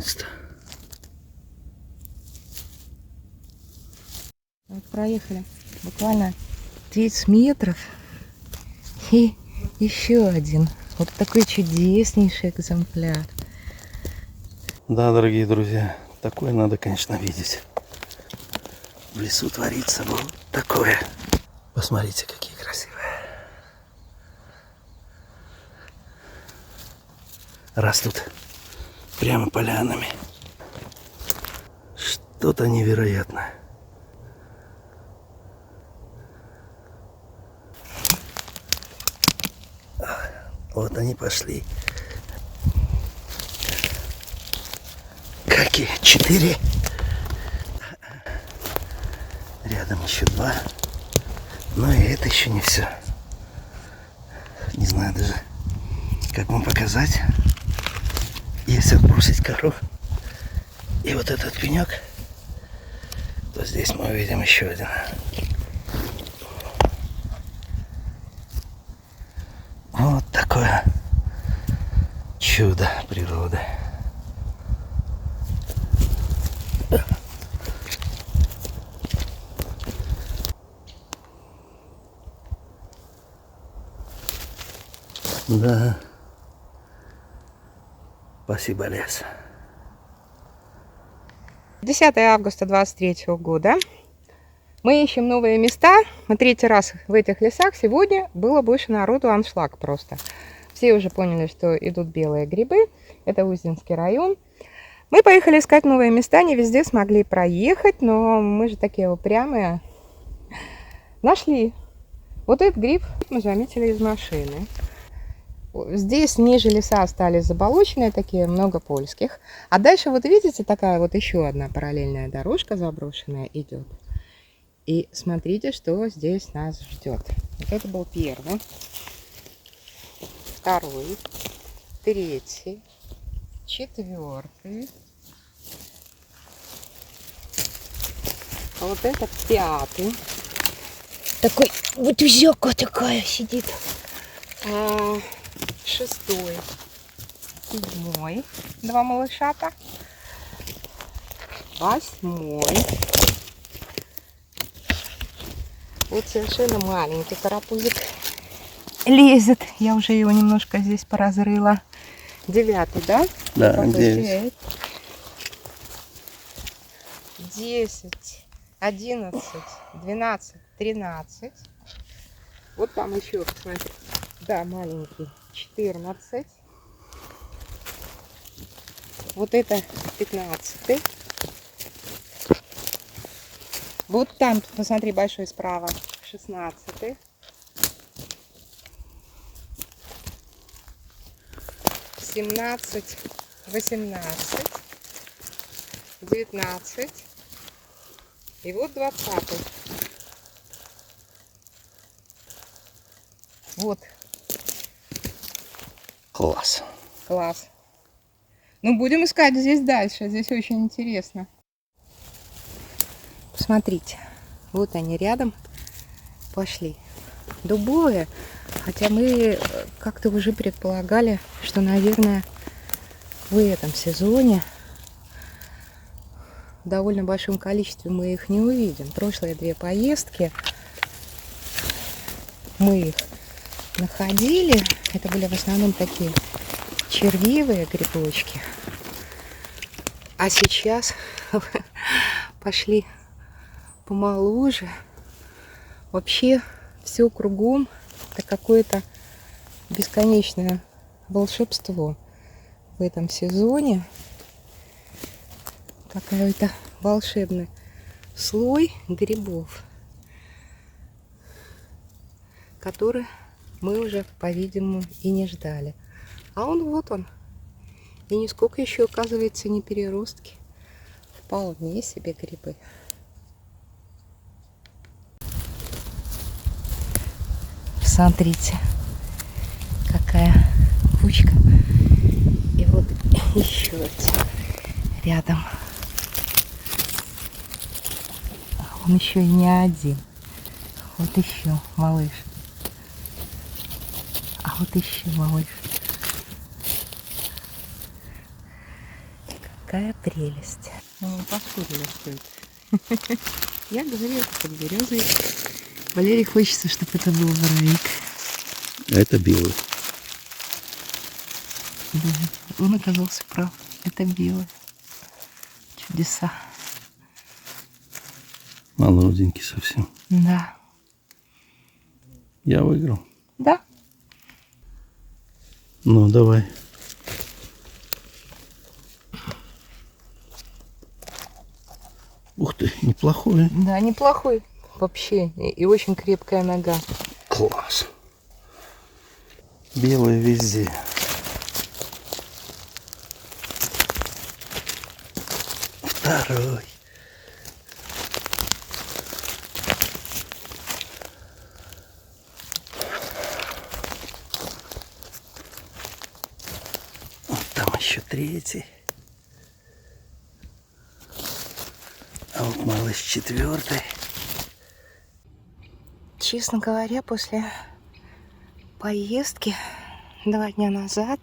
наконец-то. Вот проехали буквально 30 метров. И еще один. Вот такой чудеснейший экземпляр. Да, дорогие друзья, такое надо, конечно, видеть. В лесу творится вот такое. Посмотрите, какие красивые. Растут прямо полянами. Что-то невероятное. Вот они пошли. Какие? 4. Рядом еще 2. Но и это еще не все. Не знаю даже, как вам показать. Если отбросить кору и вот этот пенек, то здесь мы увидим еще один. Вот такое чудо природы. Да. Спасибо, лес. 10 августа 2023 года. Мы ищем новые места. Мы 3-й раз в этих лесах. Сегодня было больше народу, аншлаг просто. Все уже поняли, что идут белые грибы. Это Узденский район. Мы поехали искать новые места. Не везде смогли проехать, но мы же такие упрямые. Нашли. Вот этот гриб мы заметили из машины. Здесь ниже леса остались заболоченные, такие много польских. А дальше вот видите, такая вот еще одна параллельная дорожка заброшенная идет. И смотрите, что здесь нас ждет. Вот это был первый, второй, 3-й, 4-й. А вот это 5-й. Такой вот узёка такая сидит. 6-й, 7-й, 2 малышата, 8-й. Вот совершенно маленький карапузик лезет. Я уже его немножко здесь поразрыла. 9-й, да? Да, 9. 10, 11, 12, 13. Вот там еще, посмотрите. Да, маленький. 14. Вот это 15. Вот там, посмотри, большой справа. 16. 17, 18, 19. И вот 20. Вот. Класс. Класс. Ну, будем искать здесь дальше. Здесь очень интересно. Посмотрите. Вот они рядом. Пошли. Дубовые. Хотя мы как-то уже предполагали, что, наверное, в этом сезоне в довольно большом количестве мы их не увидим. Прошлые 2 поездки мы их находили. Это были в основном такие червивые грибочки. А сейчас пошли помоложе. Вообще все кругом это какое-то бесконечное волшебство в этом сезоне. Какой-то волшебный слой грибов, который мы уже, по-видимому, и не ждали. А он вот он. И нисколько еще, оказывается, не переростки. Вполне себе грибы. Смотрите, какая кучка. И вот еще один рядом. Он еще и не один. Вот еще малыш. Вот еще малыш. Какая прелесть. Ну, поспорили, что это. Я говорю, это подберезовик. Валерий хочется, чтобы это был воровик. Это белый. Да, он оказался прав. Это белый. Чудеса. Молоденький совсем. Да. Я выиграл. Да. Ну, давай. Ух ты, неплохой. Да, неплохой вообще. И очень крепкая нога. Класс. Белый везде. Второй. Вот там еще третий. А вот малыш четвертый. Честно говоря, после поездки 2 дня назад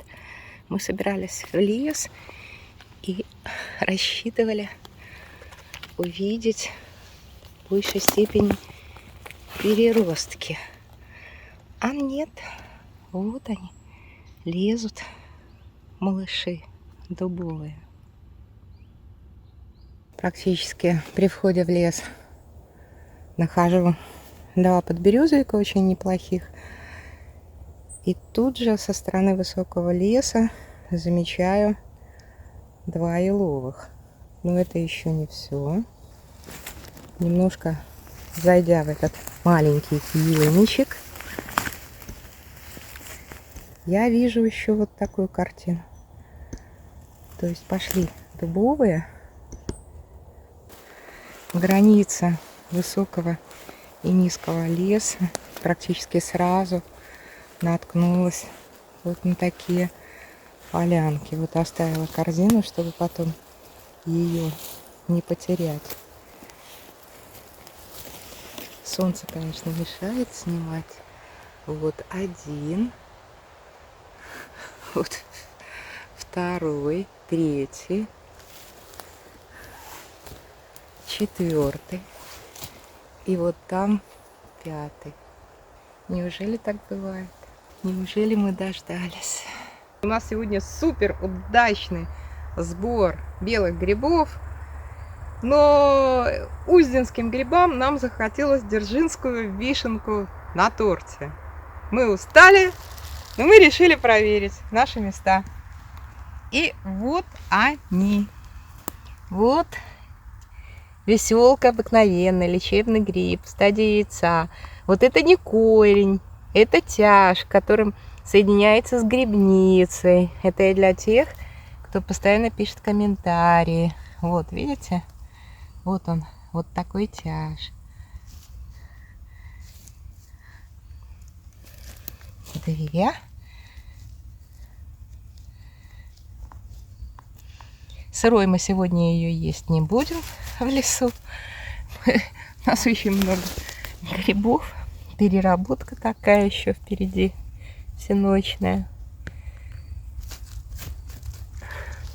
мы собирались в лес и рассчитывали увидеть в большей степени переростки. А нет, вот они лезут, малыши дубовые. Практически при входе в лес нахожу 2 подберезовика очень неплохих. И тут же со стороны высокого леса замечаю 2 еловых. Но это еще не все. Немножко зайдя в этот маленький ельничек, я вижу еще вот такую картину. То есть пошли дубовые. Граница высокого и низкого леса. Практически сразу наткнулась вот на такие полянки. Вот оставила корзину, чтобы потом ее не потерять. Солнце, конечно, мешает снимать. Вот один. Вот второй, третий, четвертый. И вот там 5. Неужели так бывает? Неужели мы дождались? У нас сегодня супер удачный сбор белых грибов. Но узденским грибам нам захотелось дзержинскую вишенку на торте. Мы устали, но мы решили проверить наши места. И вот они. Вот веселка обыкновенная, лечебный гриб в стадии яйца. Вот это не корень, это тяж, которым соединяется с грибницей. Это и для тех, кто постоянно пишет комментарии. Вот, видите? Вот он, вот такой тяж. 2. Сырой мы сегодня ее есть не будем в лесу. У нас очень много грибов. Переработка такая еще впереди, всеночная.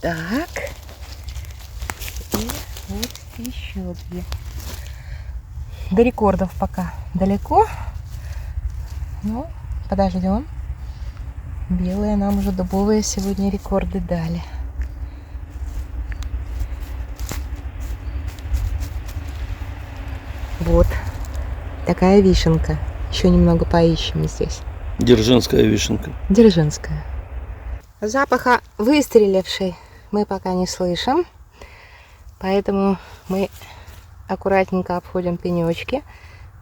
Так. И вот еще 2. До рекордов пока далеко. Ну, подождем. Белые нам уже дубовые сегодня рекорды дали. Вот такая вишенка. Еще немного поищем здесь. Дзержинская вишенка. Дзержинская. Запаха выстрелившей мы пока не слышим. Поэтому мы аккуратненько обходим пенечки.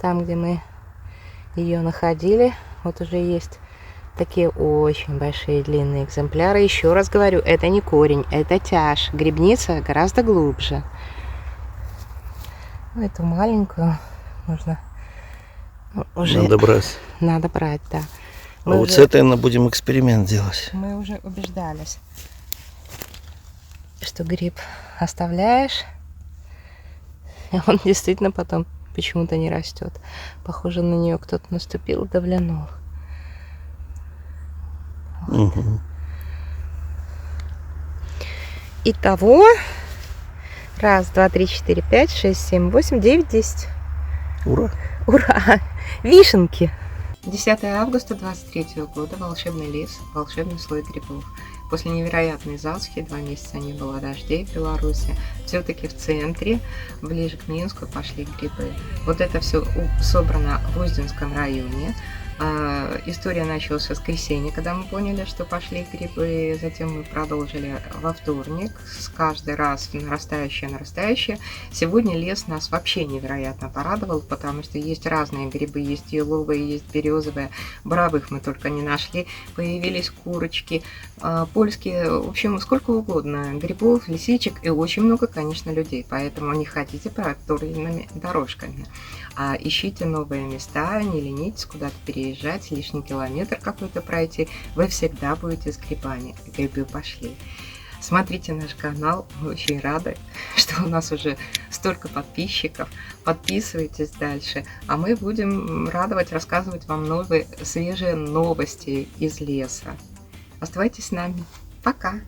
Там, где мы ее находили. Вот уже есть такие очень большие длинные экземпляры. Еще раз говорю, это не корень, это тяж. Грибница гораздо глубже. Эту маленькую нужно уже... Надо брать. Надо брать, да. А вот с этой мы будем эксперимент делать. Мы уже убеждались, что гриб оставляешь, и он действительно потом почему-то не растет. Похоже, на нее кто-то наступил и давлянул. Вот. Угу. Итого. 1, 2, 3, 4, 5, 6, 7, 8, 9, 10. Ура! Ура! Вишенки! 10 августа 23 года. Волшебный лес, волшебный слой грибов. После невероятной засухи, 2 месяца не было дождей в Беларуси, все-таки в центре, ближе к Минску, пошли грибы. Вот это все собрано в Узденском районе. История началась в воскресенье, когда мы поняли, что пошли грибы. Затем мы продолжили во вторник, с каждый раз нарастающее. Сегодня лес нас вообще невероятно порадовал, потому что есть разные грибы, есть еловые, есть березовые, боровых мы только не нашли. Появились курочки, польские, в общем, сколько угодно грибов, лисичек и очень много, конечно, людей. Поэтому не ходите проторенными дорожками. Ищите новые места, не ленитесь куда-то переезжать, лишний километр какой-то пройти, вы всегда будете с грибами. Грибы пошли. Смотрите наш канал, мы очень рады, что у нас уже столько подписчиков. Подписывайтесь дальше, а мы будем радовать, рассказывать вам новые, свежие новости из леса. Оставайтесь с нами. Пока!